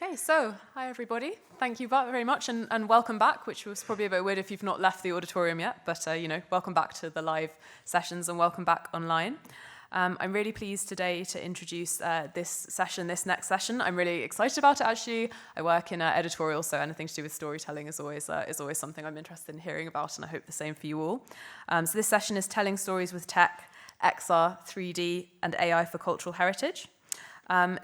Okay, so hi everybody. Thank you very much and welcome back, which was probably a bit weird if you've not left the auditorium yet, but welcome back to the live sessions and welcome back online. I'm really pleased today to introduce this next session. I'm really excited about it actually. I work in editorial, so anything to do with storytelling is always something I'm interested in hearing about, and I hope the same for you all. So this session is Telling Stories with Tech, XR, 3D, and AI for Cultural Heritage.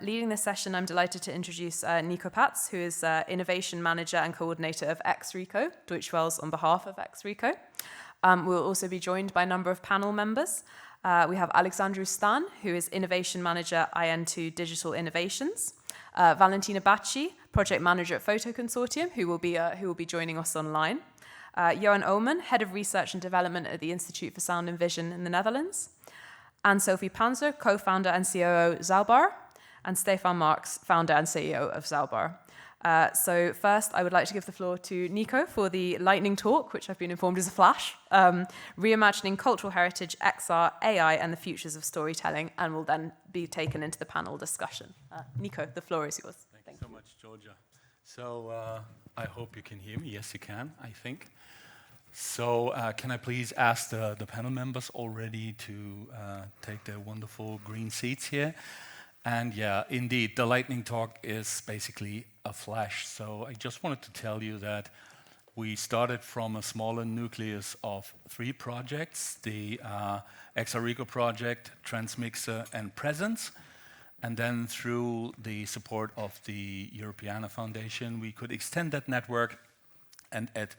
Leading this session, I'm delighted to introduce Nico Patz, who is Innovation Manager and Coordinator of XReco, Deutsche Welle on behalf of XReco. We'll also be joined by a number of panel members. We have Alexandru, who is Innovation Manager, IN2 Digital Innovations. Valentina Bachi, Project Manager at Photo Consortium, who will be joining us online. Johan Oomen, Head of Research and Development at the Institute for Sound and Vision in the Netherlands. Anne-Sophie Panzer, Co-founder and COO Zauber. And Stefan Marx, founder and CEO of Zauber. So first, I would like to give the floor to Nico for the lightning talk, which I've been informed is a flash, Reimagining Cultural Heritage, XR, AI, and the Futures of Storytelling, and will then be taken into the panel discussion. Nico, the floor is yours. Thank you so much, Georgia. So I hope you can hear me. Yes, you can, I think. So can I please ask the panel members already to take their wonderful green seats here? And yeah, indeed, the lightning talk is basically a flash. So I just wanted to tell you that we started from a smaller nucleus of 3 projects, the XReco project, Transmixer, and Presence. And then through the support of the Europeana Foundation, we could extend that network and add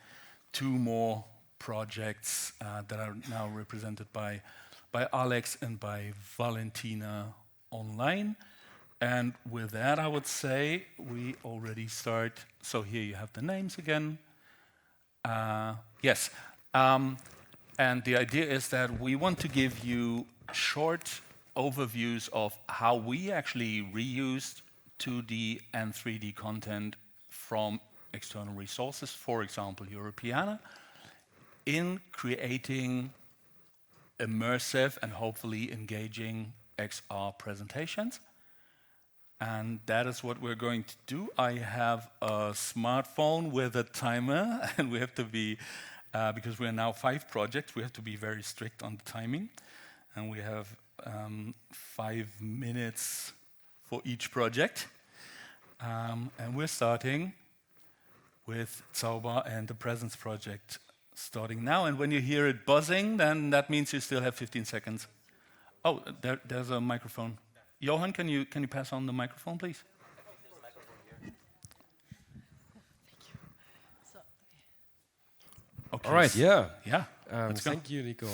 2 more projects that are now represented by Alex and by Valentina online. And with that, I would say we already start. So here you have the names again. Yes. And the idea is that we want to give you short overviews of how we actually reused 2D and 3D content from external resources, for example, Europeana, in creating immersive and hopefully engaging XR presentations. And that is what we're going to do. I have a smartphone with a timer, and we have to be, because we are now 5 projects, we have to be very strict on the timing. And we have 5 minutes for each project. And we're starting with Zauber and the Presence project starting now. And when you hear it buzzing, then that means you still have 15 seconds. Oh, there's a microphone. Johan, can you pass on the microphone, please? There's a microphone here. Thank you. So, okay. All right, yeah. Yeah. Thank you, Nico.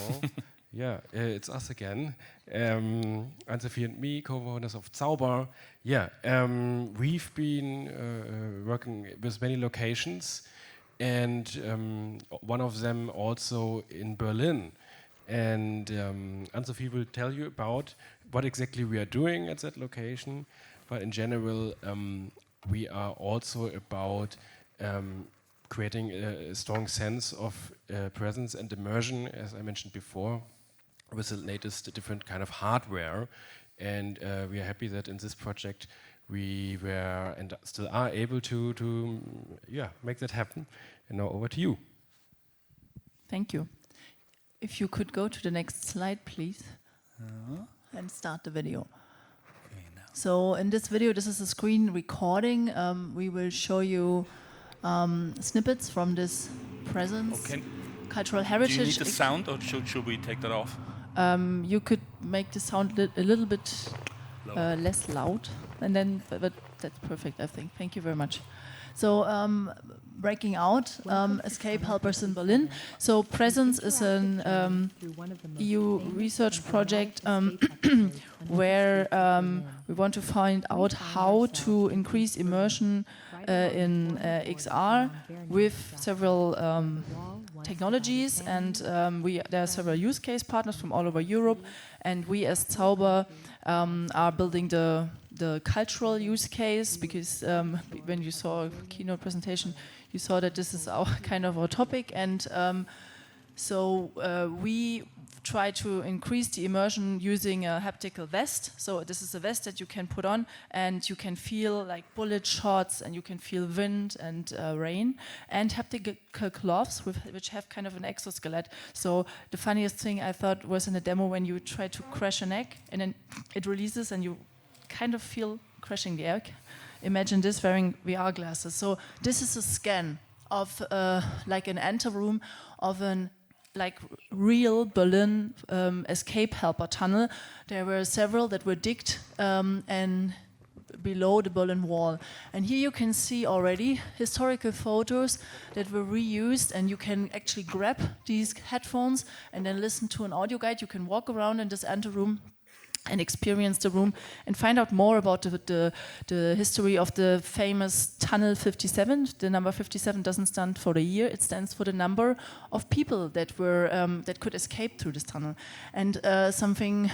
Yeah, it's us again. Anne-Sophie and me, co-founders of Zauber. Yeah, we've been working with many locations, and one of them also in Berlin. And Anne-Sophie will tell you about what exactly we are doing at that location. But in general, we are also about creating a strong sense of presence and immersion, as I mentioned before, with the latest different kind of hardware. And we are happy that in this project we were and still are able to make that happen. And now over to you. Thank you. If you could go to the next slide, please, and start the video. Okay, now. So in this video, this is a screen recording. We will show you snippets from this Presence cultural heritage. Do you need the sound, or should we take that off? You could make the sound a little bit less loud, and then but that's perfect, I think. Thank you very much. So breaking out, escape helpers in Berlin. So Presence is an EU research project where we want to find out how to increase immersion in XR with several technologies, and there are several use case partners from all over Europe, and we as Zauber are building the cultural use case, because when you saw a keynote presentation, you saw that this is our kind of our topic, and so we try to increase the immersion using a haptical vest. So this is a vest that you can put on, and you can feel like bullet shots, and you can feel wind and rain, and haptical gloves which have kind of an exoskeleton. So the funniest thing I thought was in a demo when you try to crash an egg, and then it releases, and you kind of feel crashing the egg. Imagine this wearing VR glasses. So this is a scan of like an enter room of an like real Berlin escape helper tunnel. There were several that were digged and below the Berlin Wall. And here you can see already historical photos that were reused, and you can actually grab these headphones and then listen to an audio guide. You can walk around in this enter room and experience the room and find out more about the history of the famous Tunnel 57. The number 57 doesn't stand for the year; it stands for the number of people that were that could escape through this tunnel. And something,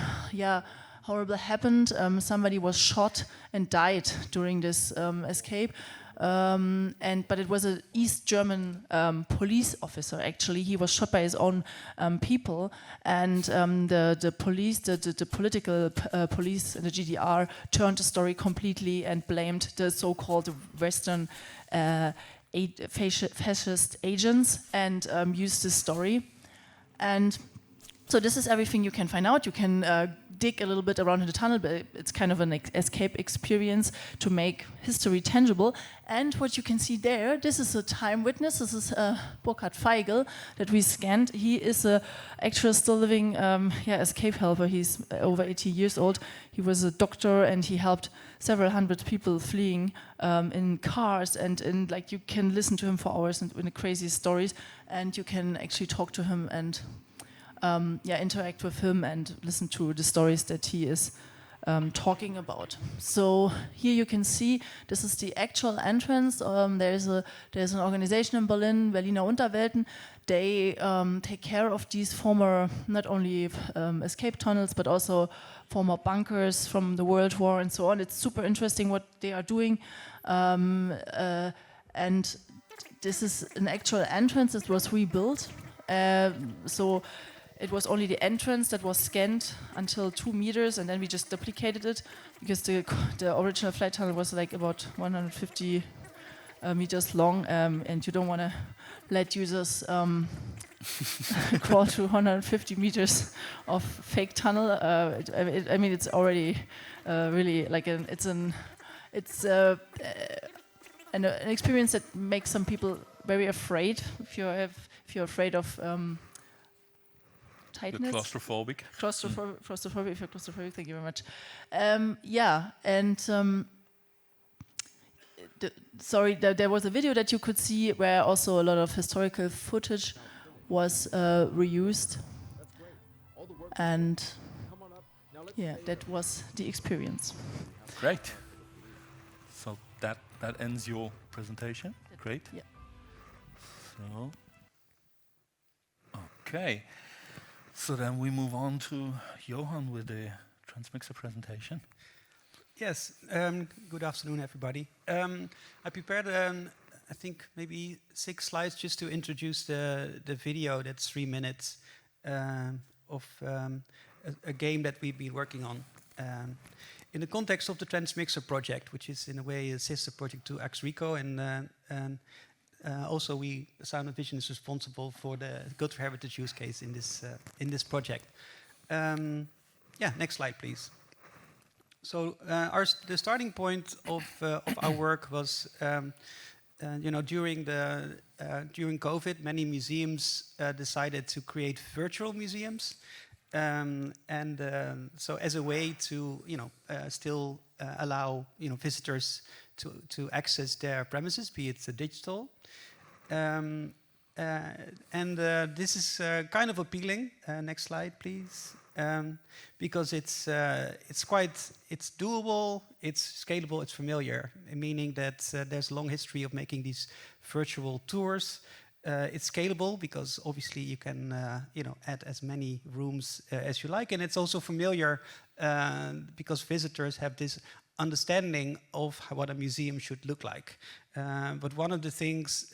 horrible happened. Somebody was shot and died during this escape. But it was an East German police officer. Actually, he was shot by his own people, and the police, the political police, and the GDR turned the story completely and blamed the so-called Western fascist agents and used this story. And so this is everything you can find out. You can dig a little bit around in the tunnel, but it's kind of an escape experience to make history tangible. And what you can see there, this is a time witness. This is Burkhard Feigl that we scanned. He is a actual still living escape helper. He's over 80 years old. He was a doctor, and he helped several hundred people fleeing in cars. And like you can listen to him for hours and in the craziest stories, and you can actually talk to him and interact with him and listen to the stories that he is talking about. So here you can see this is the actual entrance. There's an organization in Berlin, Berliner Unterwelten. They take care of these former, not only escape tunnels, but also former bunkers from the World War and so on. It's super interesting what they are doing. And this is an actual entrance that was rebuilt. So it was only the entrance that was scanned until 2 meters, and then we just duplicated it because the original flight tunnel was like about 150 meters long, and you don't want to let users crawl through 150 meters of fake tunnel. I mean, it's already really like an experience that makes some people very afraid. If you're afraid of tightness. Claustrophobic. Claustrophobic. If you're claustrophobic, thank you very much. There was a video that you could see where also a lot of historical footage was reused, and that was the experience. Great. So that ends your presentation. Great. Yeah. So, okay. So then we move on to Johan with the transmixer presentation. Yes, good afternoon, everybody. I prepared, I think, maybe 6 slides just to introduce the video. That's 3 minutes of a game that we've been working on. In the context of the Transmixer project, which is in a way a sister project to XReco, and also Sound and Vision is responsible for the cultural heritage use case in this project. Next slide, please. So the starting point of our work was, during COVID, many museums decided to create virtual museums, so as a way to still allow visitors to access their premises, be it digital. This is kind of appealing. Next slide, please. Because it's doable, it's scalable, it's familiar, meaning that there's a long history of making these virtual tours. It's scalable because obviously you can add as many rooms as you like, and it's also familiar because visitors have this understanding of what a museum should look like. But one of the things,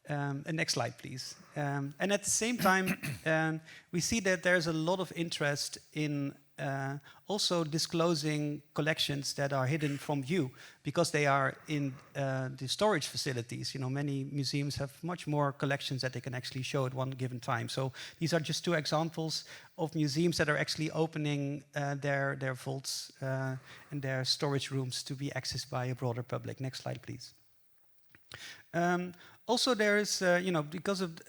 Next slide, please. And at the same time, we see that there's a lot of interest in also disclosing collections that are hidden from view because they are in the storage facilities. You know, many museums have much more collections that they can actually show at one given time. So these are just 2 examples of museums that are actually opening their vaults and their storage rooms to be accessed by a broader public. Next slide, please. Also, there is, because of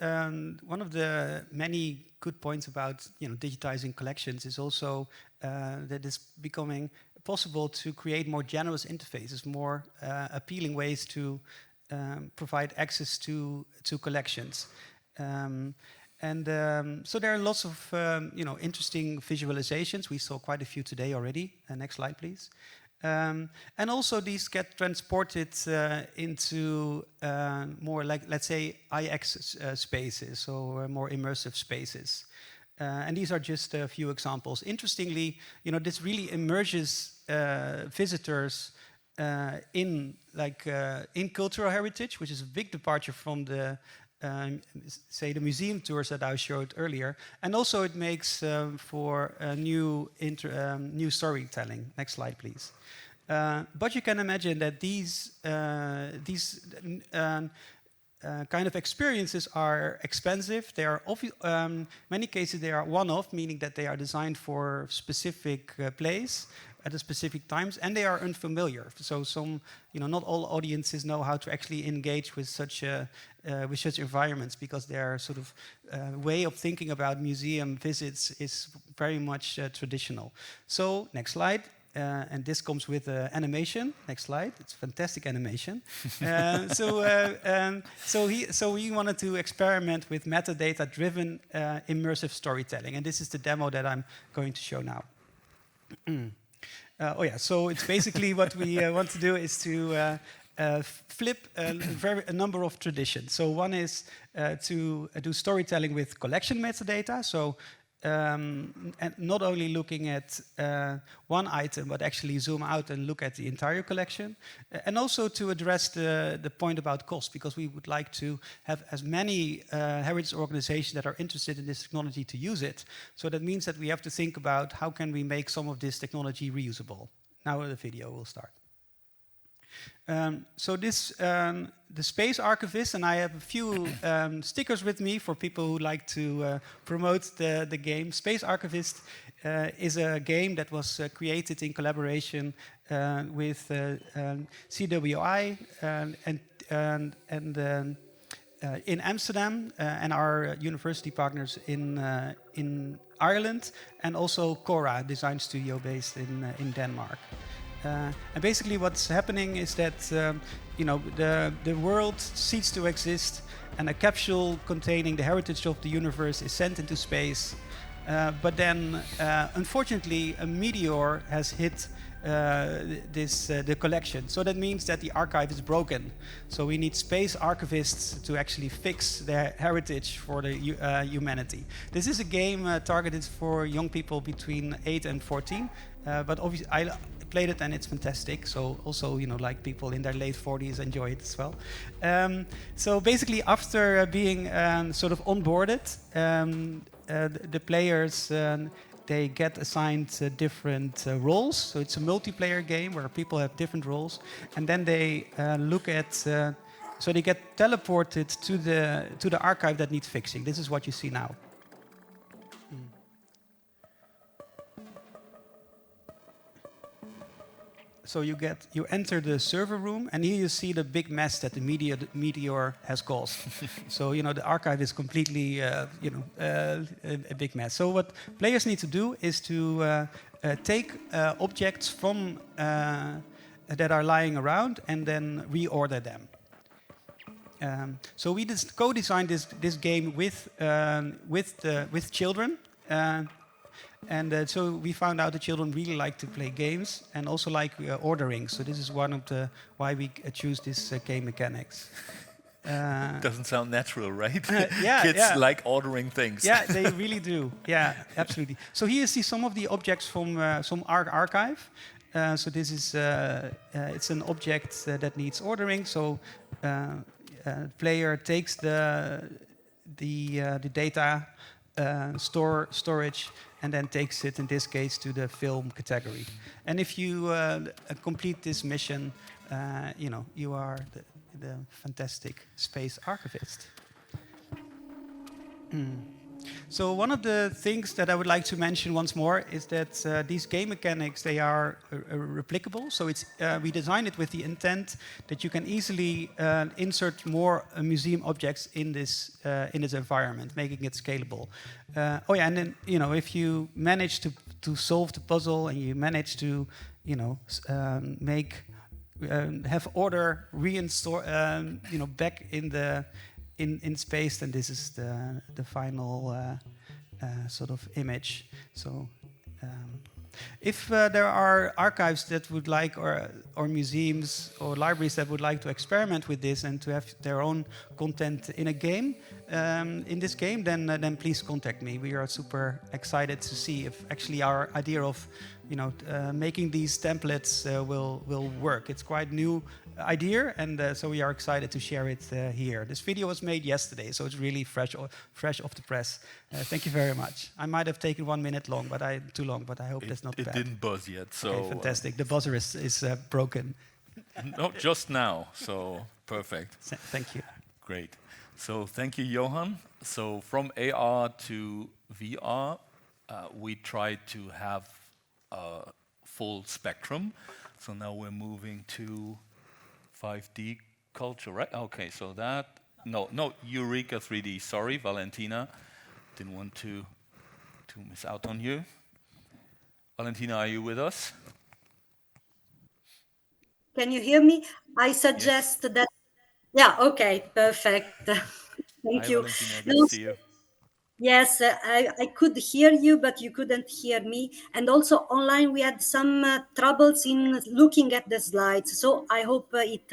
one of the many good points about, digitizing collections is also that it's becoming possible to create more generous interfaces, more appealing ways to provide access to collections. So there are lots of, interesting visualizations. We saw quite a few today already. Next slide, please. And also these get transported into more like, let's say, IX spaces, so more immersive spaces. And these are just a few examples. Interestingly, this really immerses visitors in cultural heritage, which is a big departure from the say the museum tours that I showed earlier, and also it makes for a new storytelling. Next slide, please. But you can imagine that these kind of experiences are expensive. They are many cases they are one-off, meaning that they are designed for specific place at a specific times, and they are unfamiliar. So not all audiences know how to actually engage with such environments because their sort of way of thinking about museum visits is very much traditional. So next slide. And this comes with animation. Next slide. It's fantastic animation. So we wanted to experiment with metadata-driven immersive storytelling, and this is the demo that I'm going to show now. So it's basically what we want to do is to flip a number of traditions. So one is to do storytelling with collection metadata. So and not only looking at one item, but actually zoom out and look at the entire collection. And also to address the point about cost, because we would like to have as many heritage organizations that are interested in this technology to use it. So that means that we have to think about how can we make some of this technology reusable. Now the video will start. So this, the Space Archivist, and I have a few stickers with me for people who like to promote the game. Space Archivist is a game that was created in collaboration with CWI in Amsterdam and our university partners in Ireland, and also Cora design studio based in Denmark. And basically what's happening is that the world ceases to exist, and a capsule containing the heritage of the universe is sent into space. But then, unfortunately, a meteor has hit the collection. So that means that the archive is broken. So we need space archivists to actually fix the heritage for the humanity. This is a game targeted for young people between 8 and 14. But obviously, I played it and it's fantastic. So also, like people in their late 40s enjoy it as well. So basically, after being sort of onboarded, the players they get assigned different roles. So it's a multiplayer game where people have different roles, and then they look at. So they get teleported to the archive that needs fixing. This is what you see now. So you enter the server room, and here you see the big mess that the meteor has caused. So the archive is completely a big mess. So what players need to do is to take objects from that are lying around and then reorder them. So we just co-designed this game with children. And so we found out that children really like to play games and also like ordering. So this is one of the why we choose this game mechanics. Doesn't sound natural, right? Yeah, Kids like ordering things. Yeah, they really do. Yeah, absolutely. So here you see some of the objects from our archive. So this is it's an object that needs ordering. So player takes the data storage and then takes it, in this case, to the film category. And if you complete this mission, you are the fantastic space archivist. So one of the things that I would like to mention once more is that these game mechanics, they are replicable. So it's we designed it with the intent that you can easily insert more museum objects in this environment, making it scalable. And then if you manage to solve the puzzle and you manage to have order reinstore back in space, then this is the final sort of image. So if there are archives that would like, or museums or libraries that would like to experiment with this and to have their own content in a game, in this game, then please contact me. We are super excited to see if actually our idea of making these templates will work. It's quite new idea, and so we are excited to share it here. This video was made yesterday, so it's really fresh off the press. Thank you very much. I might have taken 1 minute too long, but I hope that's not bad. It didn't buzz yet, so... Okay, fantastic. The buzzer is broken. No, just now, so perfect. Thank you. Great. So thank you, Johan. So from AR to VR, we tried to have a full spectrum. So now we're moving to 5D culture, right? Okay, so that... No, Eureka 3D. Sorry, Valentina. Didn't want to miss out on you. Valentina, are you with us? Can you hear me? I suggest that... Yeah, okay, perfect. Thank you. Valentina, good to see you. Yes, I could hear you, but you couldn't hear me. And also online, we had some troubles in looking at the slides. So I hope it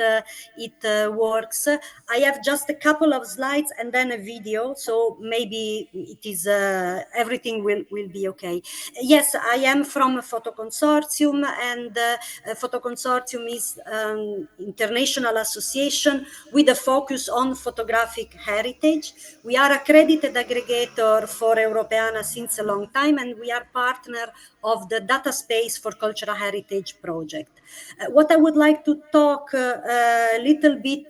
works. I have just a couple of slides and then a video. So maybe it is everything will be okay. Yes, I am from a photo consortium, and a photo consortium is an international association with a focus on photographic heritage. We are accredited aggregator for Europeana since a long time, and we are partner of the Data Space for Cultural Heritage project. What I would like to talk a little bit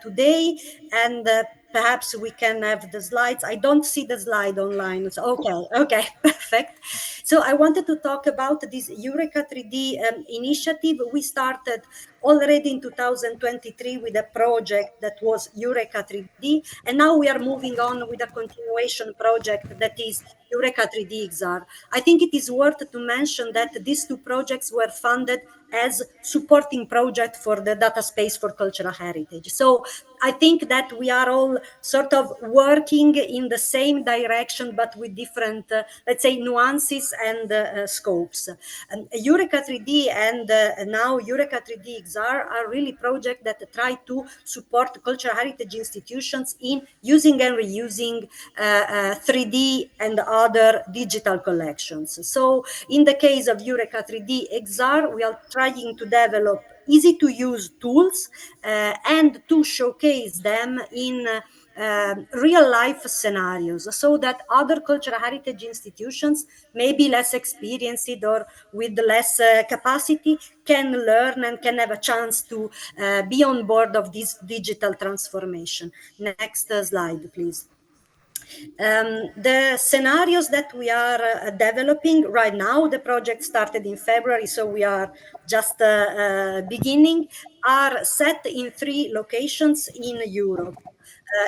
today, and perhaps we can have the slides. I don't see the slide online. So, okay, perfect. So I wanted to talk about this Eureka 3D initiative. We started already in 2023 with a project that was Eureka 3D, and now we are moving on with a continuation project that is Eureka 3D XR. I think it is worth to mention that these two projects were funded as supporting project for the Data Space for Cultural Heritage. So I think that we are all sort of working in the same direction, but with different, let's say, nuances and scopes. Eureka 3D and now Eureka 3D XR are really projects that try to support cultural heritage institutions in using and reusing 3D and other digital collections. So in the case of Eureka 3D XR, we are trying to develop easy to use tools and to showcase them in real life scenarios, so that other cultural heritage institutions, maybe less experienced or with less capacity, can learn and can have a chance to be on board of this digital transformation. Next slide, please. The scenarios that we are developing right now, the project started in February, so we are just beginning, are set in 3 locations in Europe.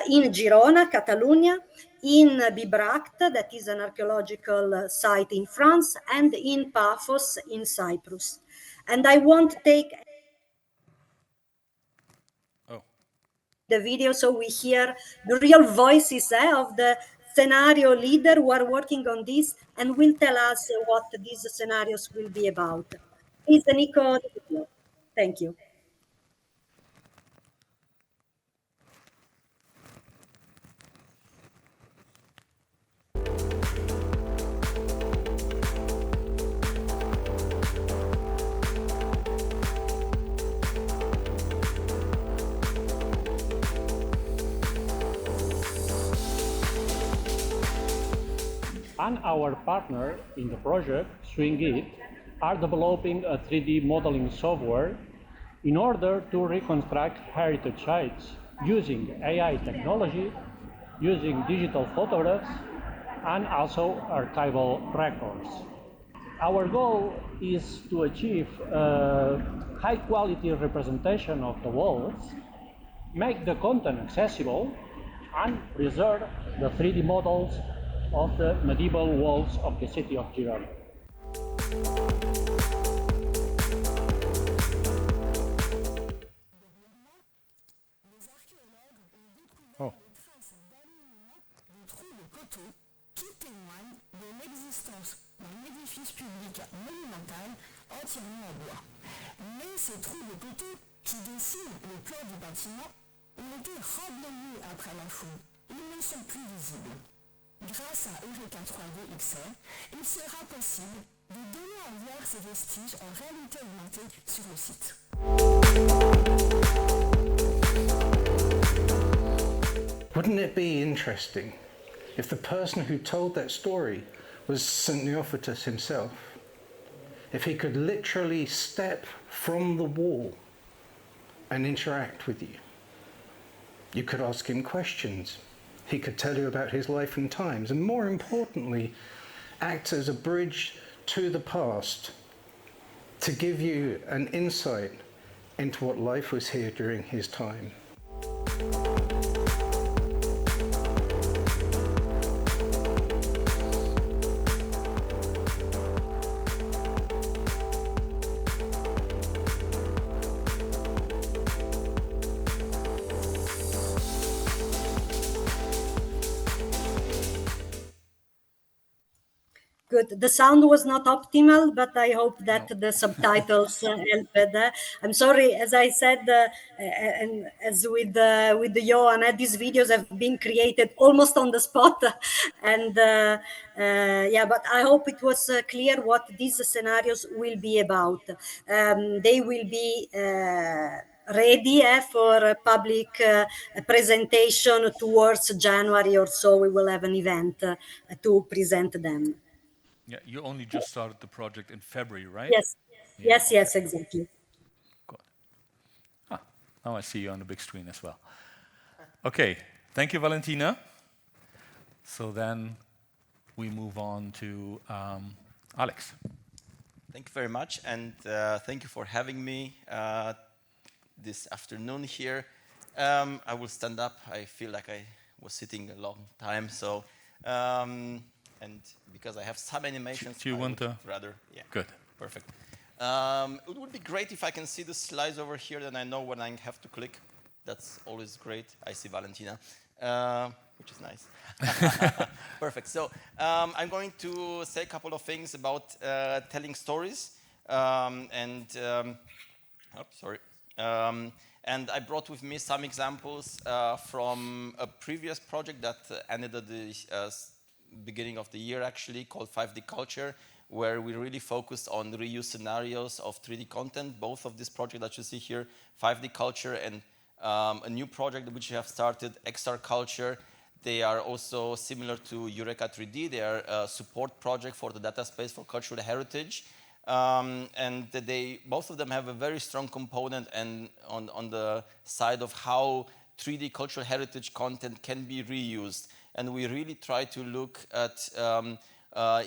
In Girona, Catalonia, in Bibracte, that is an archaeological site in France, and in Paphos in Cyprus. And I won't take the video so we hear the real voices of the scenario leader who are working on this and will tell us what these scenarios will be about. Please, Nico. Thank you. and our partner in the project, SwingIt, are developing a 3D modeling software in order to reconstruct heritage sites using AI technology, using digital photographs, and also archival records. Our goal is to achieve a high-quality representation of the walls, make the content accessible, and preserve the 3D models of the medieval walls of the city of Girona. Oh. Qui témoigne de l'existence d'un édifice public monumental entièrement en bois. Mais ces trous de coteaux qui dessinent le plan du bâtiment ont été remblayés après la fouille. Ils ne sont plus visibles. Grâce à XReco 3D XR, il sera possible de donner à voir ces vestiges en réalité augmentée sur le site. Wouldn't it be interesting if the person who told that story was St. Neophytus himself? If he could literally step from the wall and interact with you? You could ask him questions. He could tell you about his life and times, and more importantly, act as a bridge to the past to give you an insight into what life was here during his time. Good. The sound was not optimal, but I hope that the subtitles helped. I'm sorry, as I said, and as with the Johan, these videos have been created almost on the spot, and yeah. But I hope it was clear what these scenarios will be about. They will be ready for public presentation towards January or so. We will have an event to present them. Yeah, you only just started the project in February, right? Yes, Yeah, yes, okay. yes, exactly. Good. Ah, now I see you on the big screen as well. Okay, thank you, Valentina. So then we move on to Alex. Thank you very much, and thank you for having me this afternoon here. I will stand up. I feel like I was sitting a long time, so and because I have some animations, do you want to? Rather, yeah. Good. Perfect. It would be great if I can see the slides over here, then I know when I have to click. That's always great. I see Valentina, which is nice. Perfect. So I'm going to say a couple of things about telling stories, and I brought with me some examples from a previous project that ended at the beginning of the year, actually, called 5D Culture, where we really focused on the reuse scenarios of 3D content. Both of this project that you see here, 5D Culture and a new project which we have started, XR Culture. They are also similar to XReco 3D. They are a support project for the data space for cultural heritage. And both of them have a very strong component and on the side of how 3D cultural heritage content can be reused. And we really try to look at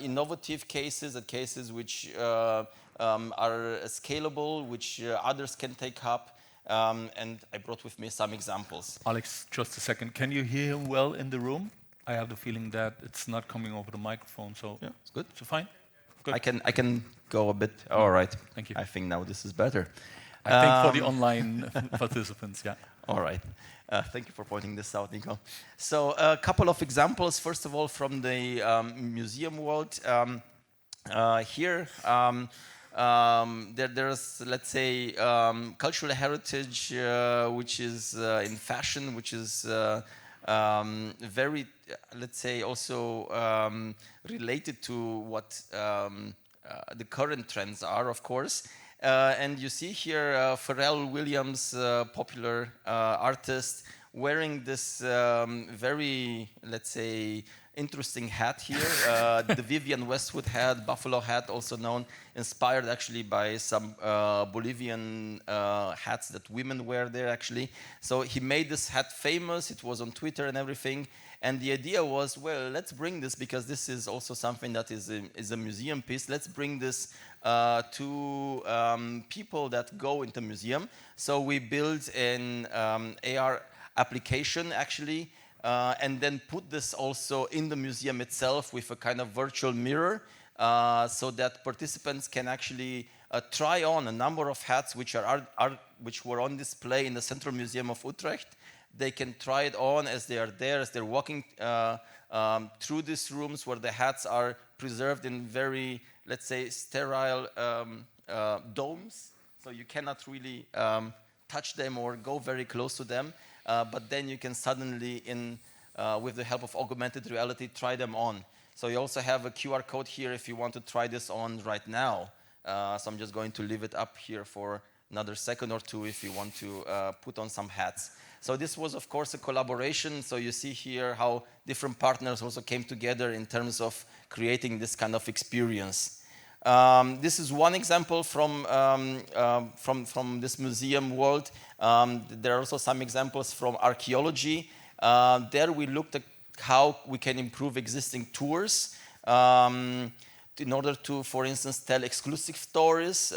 innovative cases, at cases which are scalable, which others can take up. And I brought with me some examples. Alex, just a second. Can you hear him well in the room? I have the feeling that it's not coming over the microphone, so yeah, it's good. So fine. Good. I can go a bit. All right. Thank you. I think now this is better. I think for the online participants, yeah. All right. Thank you for pointing this out, Nico. So a couple of examples. First of all, from the museum world. Here, there's, let's say, cultural heritage, which is in fashion, which is very, let's say, also related to what the current trends are, of course. And you see here Pharrell Williams, popular artist, wearing this very, let's say, interesting hat here. The Vivian Westwood hat, buffalo hat, also known, inspired actually by some Bolivian hats that women wear there actually. So he made this hat famous. It was on Twitter and everything. And the idea was, well, let's bring this, because this is also something that is a museum piece. Let's bring this to people that go into museum. So we built an AR application actually, and then put this also in the museum itself with a kind of virtual mirror, so that participants can actually try on a number of hats which were on display in the Central Museum of Utrecht. They can try it on as they are there, as they're walking through these rooms where the hats are preserved in very, let's say, sterile domes. So you cannot really touch them or go very close to them. But then you can suddenly, with the help of augmented reality, try them on. So you also have a QR code here if you want to try this on right now. So I'm just going to leave it up here for another second or two if you want to put on some hats. So this was, of course, a collaboration. So you see here how different partners also came together in terms of creating this kind of experience. This is one example from this museum world. There are also some examples from archaeology. There we looked at how we can improve existing tours in order to, for instance, tell exclusive stories.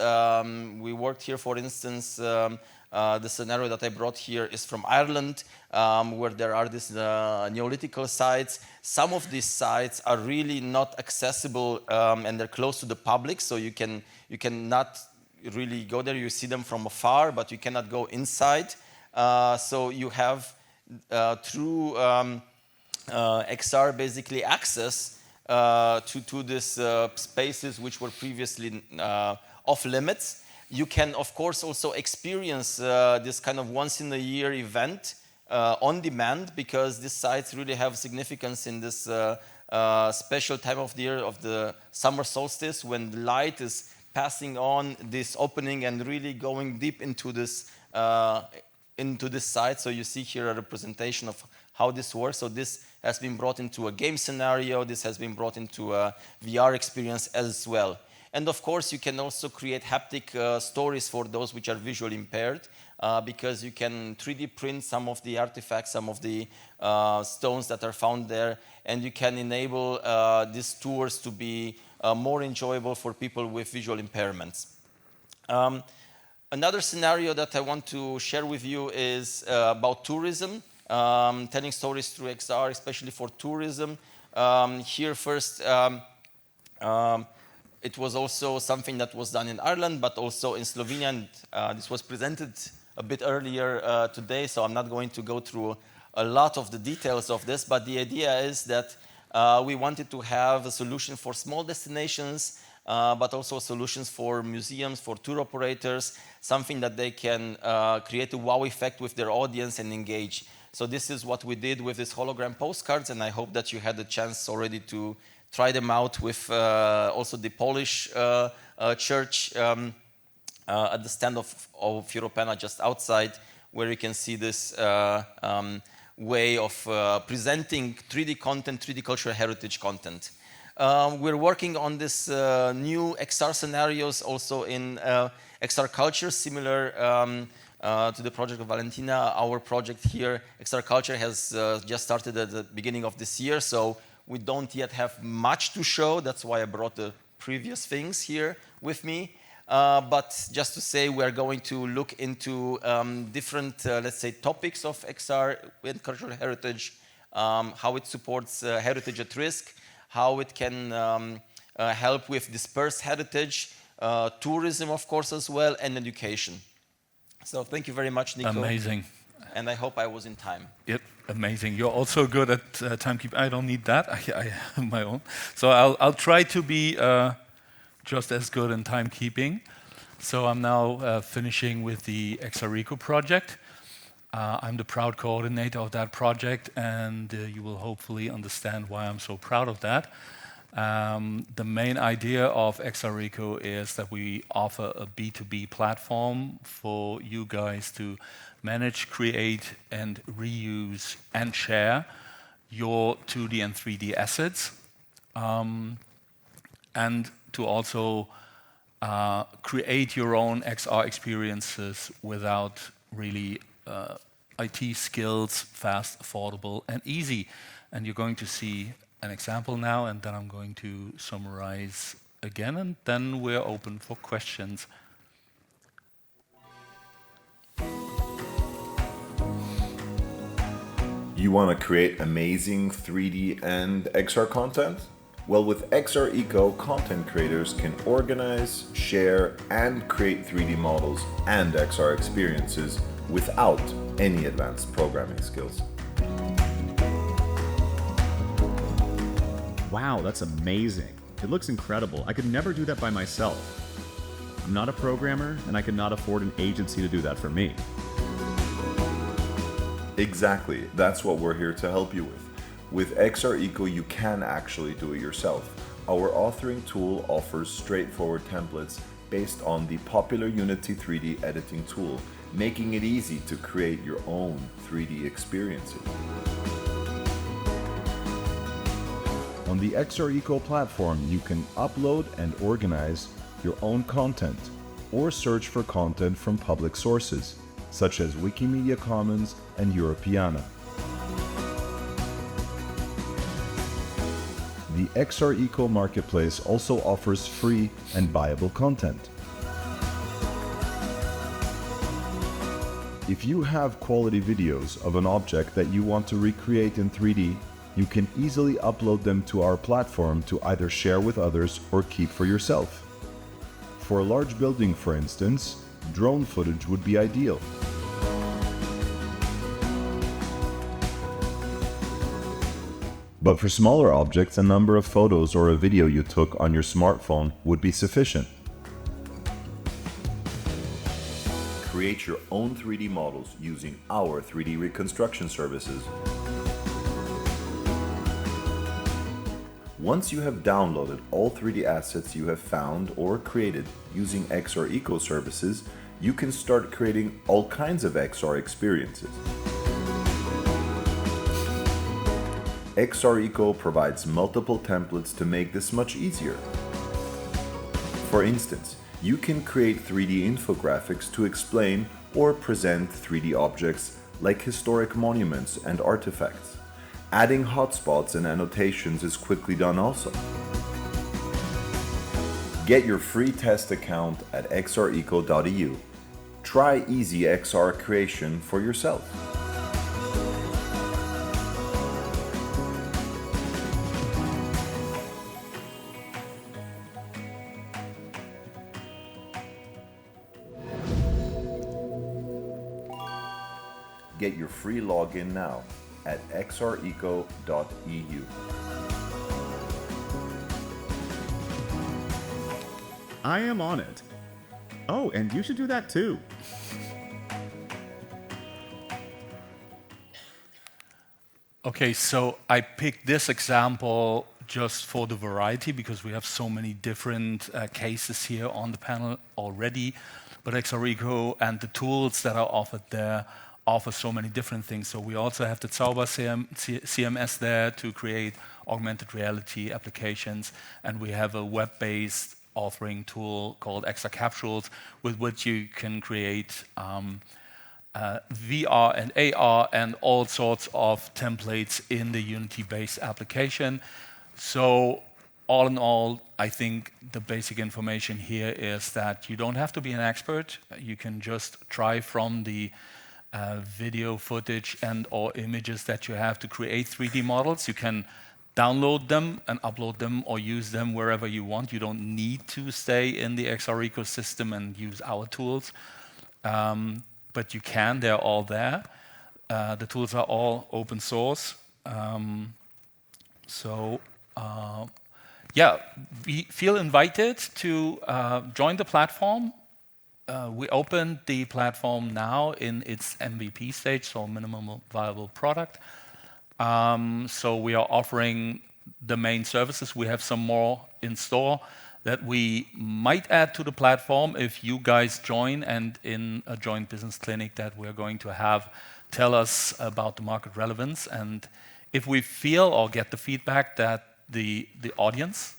We worked here, for instance, the scenario that I brought here is from Ireland, where there are these Neolithical sites. Some of these sites are really not accessible, and they're close to the public, so you cannot really go there. You see them from afar, but you cannot go inside. So you have, through XR, basically access to these spaces which were previously off limits. You can, of course, also experience this kind of once-in-a-year event on demand, because these sites really have significance in this special time of the year, of the summer solstice, when the light is passing on this opening and really going deep into this site. So you see here a representation of how this works. So this has been brought into a game scenario. This has been brought into a VR experience as well. And of course, you can also create haptic stories for those which are visually impaired, because you can 3D print some of the artifacts, some of the stones that are found there, and you can enable these tours to be more enjoyable for people with visual impairments. Another scenario that I want to share with you is about tourism, telling stories through XR, especially for tourism. Here first, it was also something that was done in Ireland, but also in Slovenia. And this was presented a bit earlier today, so I'm not going to go through a lot of the details of this. But the idea is that we wanted to have a solution for small destinations, but also solutions for museums, for tour operators, something that they can create a wow effect with their audience and engage. So this is what we did with these hologram postcards, and I hope that you had the chance already to try them out with also the Polish church at the stand of Europena just outside, where you can see this way of presenting 3D content, 3D cultural heritage content. We're working on this new XR scenarios also in XR culture, similar to the project of Valentina. Our project here, XR culture, has just started at the beginning of this year, so we don't yet have much to show. That's why I brought the previous things here with me. But just to say, we are going to look into different, let's say, topics of XR and cultural heritage, how it supports heritage at risk, how it can help with dispersed heritage, tourism, of course, as well, and education. So thank you very much, Nico. Amazing. And I hope I was in time. Yep, amazing. You're also good at timekeeping. I don't need that. I have my own. So I'll try to be just as good in timekeeping. So I'm now finishing with the XReco project. I'm the proud coordinator of that project, and you will hopefully understand why I'm so proud of that. The main idea of XReco is that we offer a B2B platform for you guys to manage, create, and reuse and share your 2D and 3D assets, and to also create your own XR experiences without really IT skills, fast, affordable, and easy. And you're going to see an example now, and then I'm going to summarize again, and then we're open for questions. You want to create amazing 3D and XR content? Well, with XReco, content creators can organize, share, and create 3D models and XR experiences without any advanced programming skills. Wow, that's amazing. It looks incredible. I could never do that by myself. I'm not a programmer, and I could not afford an agency to do that for me. Exactly, that's what we're here to help you with. With XReco, you can actually do it yourself. Our authoring tool offers straightforward templates based on the popular Unity 3D editing tool, making it easy to create your own 3D experiences. On the XReco platform, you can upload and organize your own content or search for content from public sources, such as Wikimedia Commons and Europeana. The XReco marketplace also offers free and buyable content. If you have quality videos of an object that you want to recreate in 3D, you can easily upload them to our platform to either share with others or keep for yourself. For a large building, for instance, drone footage would be ideal. But for smaller objects, a number of photos or a video you took on your smartphone would be sufficient. Create your own 3D models using our 3D reconstruction services. Once you have downloaded all 3D assets you have found or created using XReco services, you can start creating all kinds of XR experiences. XReco provides multiple templates to make this much easier. For instance, you can create 3D infographics to explain or present 3D objects like historic monuments and artifacts. Adding hotspots and annotations is quickly done also. Get your free test account at xreco.eu. Try easy XR creation for yourself. Get your free login now at xreco.eu. I am on it. Oh, and you should do that too. Okay, so I picked this example just for the variety because we have so many different cases here on the panel already. But XReco and the tools that are offered there offer so many different things. So we also have the Zauber CMS there to create augmented reality applications, and we have a web-based authoring tool called XR Capsules with which you can create VR and AR and all sorts of templates in the Unity-based application. So all in all, I think the basic information here is that you don't have to be an expert. You can just try from the video footage and or images that you have to create 3D models. You can download them and upload them or use them wherever you want. You don't need to stay in the XR ecosystem and use our tools. But you can, they're all there. The tools are all open source. Yeah, we feel invited to join the platform. We opened the platform now in its MVP stage, so minimum viable product. So we are offering the main services. We have some more in store that we might add to the platform if you guys join, and in a joint business clinic that we're going to have, tell us about the market relevance. And If we feel or get the feedback that the audience,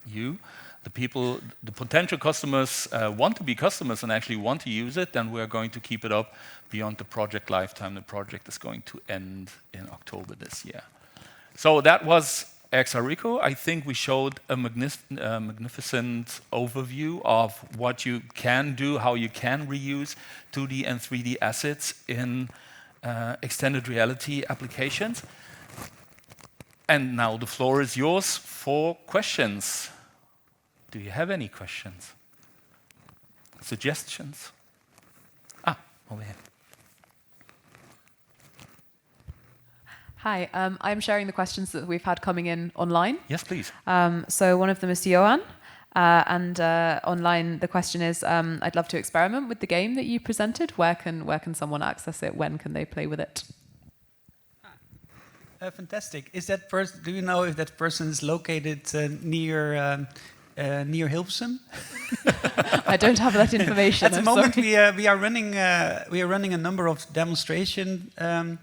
you, the people, the potential customers want to be customers and actually want to use it, then we're going to keep it up beyond the project lifetime. The project is going to end in October this year. So that was XReco. I think we showed a magnificent overview of what you can do, how you can reuse 2D and 3D assets in extended reality applications. And now the floor is yours for questions. Do you have any questions? Suggestions? Over here. Hi, I'm sharing the questions that we've had coming in online. Yes, please. So one of them is to Johan, and online the question is, I'd love to experiment with the game that you presented. Where can someone access it? When can they play with it? Fantastic. Is that person? Do you know if that person is located near Hilversum? I don't have that information. At the moment, we are running a number of demonstration and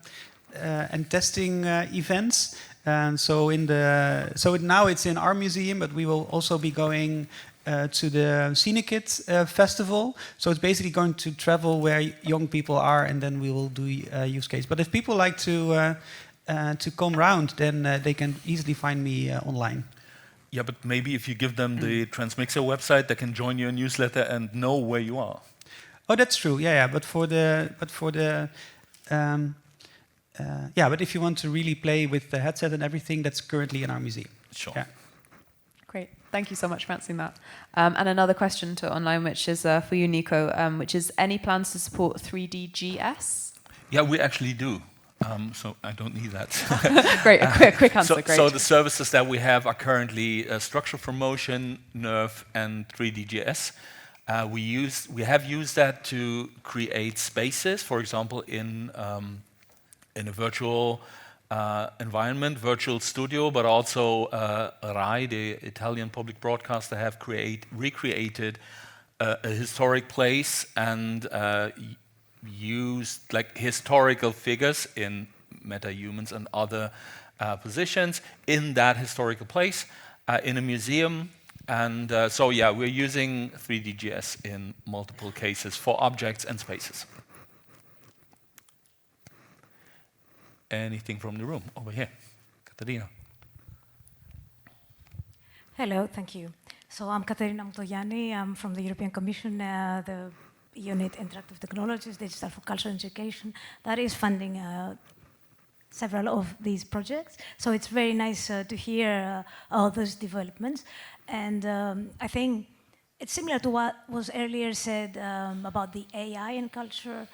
testing events. And so now it's in our museum, but we will also be going to the Cinekit festival. So it's basically going to travel where young people are, and then we will do use case. But if people like to come round, then they can easily find me online. Yeah, but maybe if you give them the Transmixer website, they can join your newsletter and know where you are. Oh, that's true. Yeah. But if you want to really play with the headset and everything, that's currently in our museum. Sure. Yeah. Great. Thank you so much for answering that. And another question to online, which is for you, Nico, which is any plans to support 3DGS? Yeah, we actually do. So I don't need that. Great, a quick answer, great. So the services that we have are currently Structure for Motion, NERV, and 3DGS. We have used that to create spaces, for example, in a virtual environment, virtual studio, but also RAI, the Italian public broadcaster, have recreated a historic place and used like historical figures in meta-humans and other positions in that historical place in a museum. And so yeah, we're using 3DGS in multiple cases for objects and spaces. Anything from the room? Over here, Katerina. Hello, thank you. So I'm Katerina Mtogiani. I'm from the European Commission, the unit Interactive Technologies, Digital for Culture and Education, that is funding several of these projects. So it's very nice to hear all those developments. And I think it's similar to what was earlier said about the AI and cultural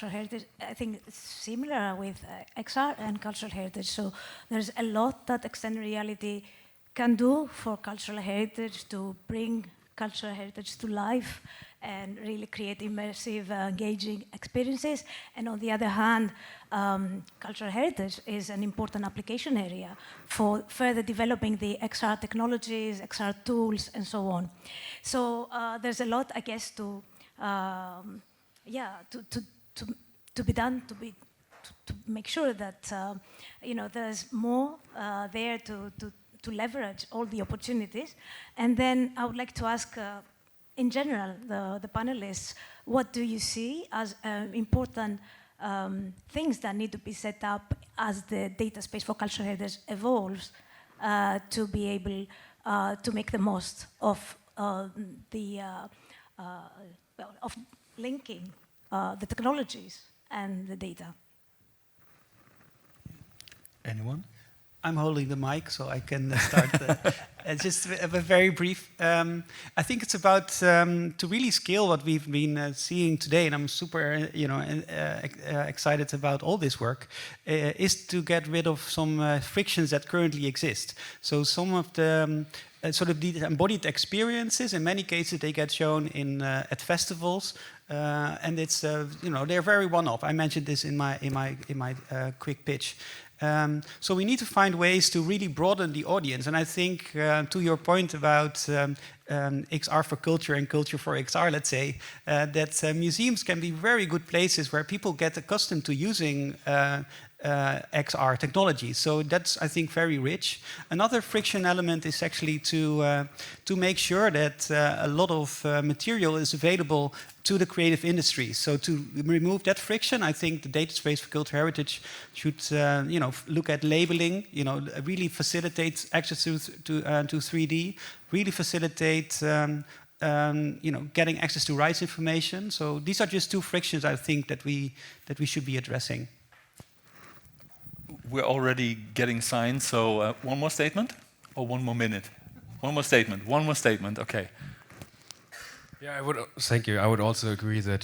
heritage. I think it's similar with XR and cultural heritage. So there's a lot that extended reality can do for cultural heritage to bring cultural heritage to life and really create immersive, engaging experiences. And on the other hand, cultural heritage is an important application area for further developing the XR technologies, XR tools, and so on. So there's a lot, I guess, to be done to make sure that there's more there to leverage all the opportunities. And then I would like to ask. In general, the panelists, what do you see as important things that need to be set up as the data space for cultural heritage evolves to be able to make the most of of linking the technologies and the data? Anyone? I'm holding the mic, so I can start. Just a very brief. I think it's about to really scale what we've been seeing today, and I'm super, excited about all this work. Is to get rid of some frictions that currently exist. So some of the sort of the embodied experiences, in many cases, they get shown in at festivals, and it's they're very one-off. I mentioned this in my quick pitch. So we need to find ways to really broaden the audience. And I think to your point about XR for culture and culture for XR, let's say, that museums can be very good places where people get accustomed to using XR technology. So that's, I think, very rich. Another friction element is actually to make sure that a lot of material is available to the creative industry. So to remove that friction, I think the data space for cultural heritage should, look at labeling. Really facilitate access to 3D. Really facilitate. Getting access to rights information. So these are just two frictions I think that we should be addressing. We're already getting signs, so one more statement or 1 more minute? One more statement, okay. Yeah, thank you. I would also agree that,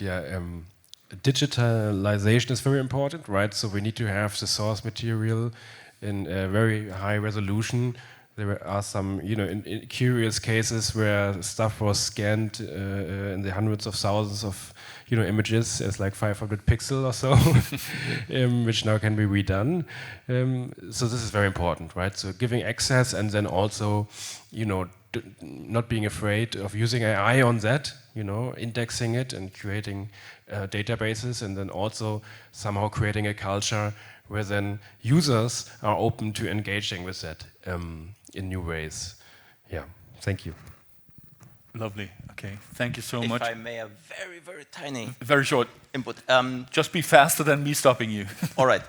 digitalization is very important, right? So we need to have the source material in a very high resolution. There are some, in curious cases where stuff was scanned in the hundreds of thousands of, images as like 500 pixels or so, which now can be redone. So this is very important, right? So giving access and then also, not being afraid of using AI on that, indexing it and creating databases, and then also somehow creating a culture where then users are open to engaging with that in new ways. Yeah, thank you. Lovely. Okay, thank you so much. If I may, a very, very tiny... Very short input. Just be faster than me stopping you. All right.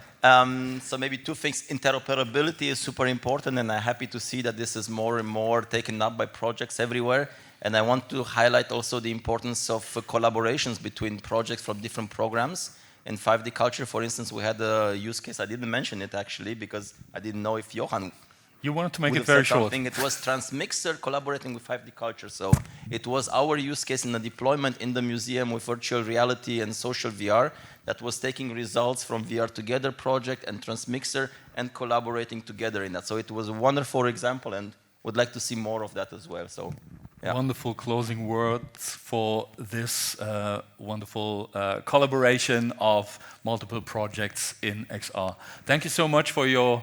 So maybe 2 things. Interoperability is super important, and I'm happy to see that this is more and more taken up by projects everywhere. And I want to highlight also the importance of collaborations between projects from different programs. In 5D culture, for instance, we had a use case. I didn't mention it actually because I didn't know if Johan. You wanted to make it very short. It was Transmixer collaborating with 5D culture. So it was our use case in the deployment in the museum with virtual reality and social VR that was taking results from VR Together project and Transmixer and collaborating together in that. So it was a wonderful example, and would like to see more of that as well. So. Yeah. Wonderful closing words for this wonderful collaboration of multiple projects in XR. Thank you so much for your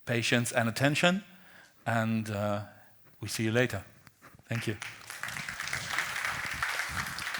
patience and attention, and we see you later. Thank you.